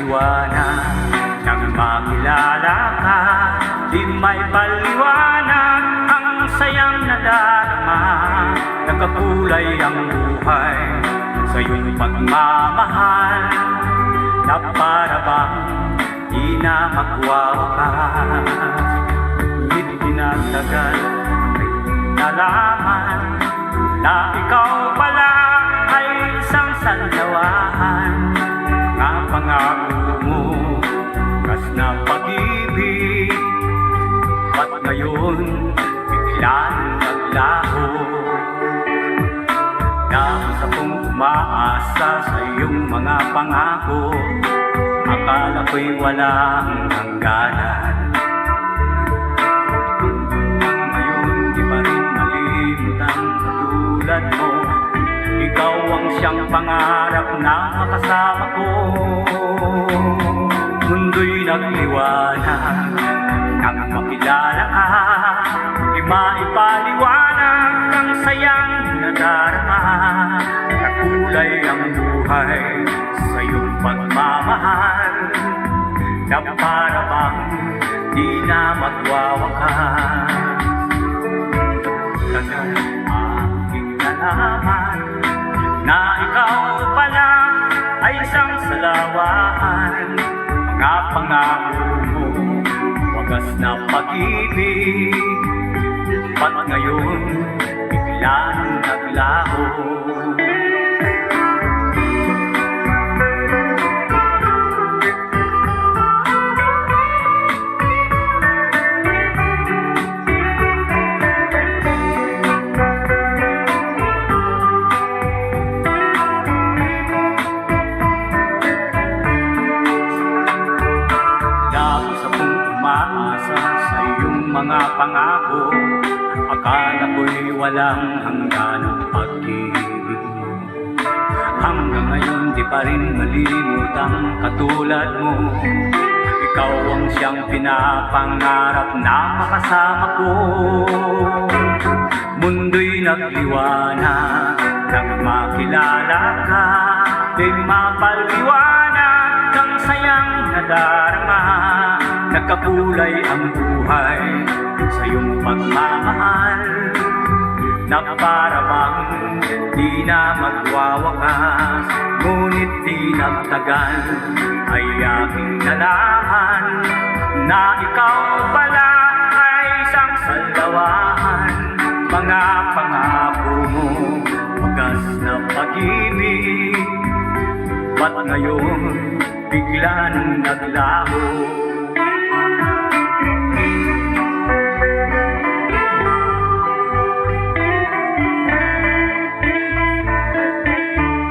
nagliwanag. Nang makilala ka, di may paliwanag ang sayang nadarama. Nagkakulay ang buhay sa iyong pagmamahal, na para bang di na magwawakas. Ngunit pinagtagal ay nalaman na ikaw pala ay isang sandawahan. Nga pangako mo, kas na pag-ibig, ba't ngayon biglang naglaho? Nasa kong umaasa sa iyong mga pangako, akala ko'y walang hangganan. Hanggang ngayon di pa rin malimutan katulad mo. Ikaw ang siyang pangarap na makasama ko. Mundo'y nagliwanag nang makilala ka. Di maipaliwanag ang sayang nadarama. Nakulay ang buhay sa iyong pagmamahal, na para bang di na magwawakas. Tagal aking nalaman na ikaw pala ay isang salawahan. Mga pangako mo, wagas na pag-ibig, ba't ngayon biglang naglaho? Sa iyong mga pangako, akala ko'y walang hanggan ang pag-ibig mo. Hanggang ngayon di pa rin malimut ang katulad mo. Ikaw ang siyang pinapangarap na makasama ko. Mundo'y nagliwanag nang makilala ka. Di mapaliwanag ang sayang nadarama. Nagkakulay ang buhay sa iyong pagmamahal, na para bang di na magwawakas. Ngunit di nagtagal ay aking nalaman na ikaw pala ay isang sandawahan. Mga pangako mo, wagas na pag-ibig, ba't ngayon biglang naglaho?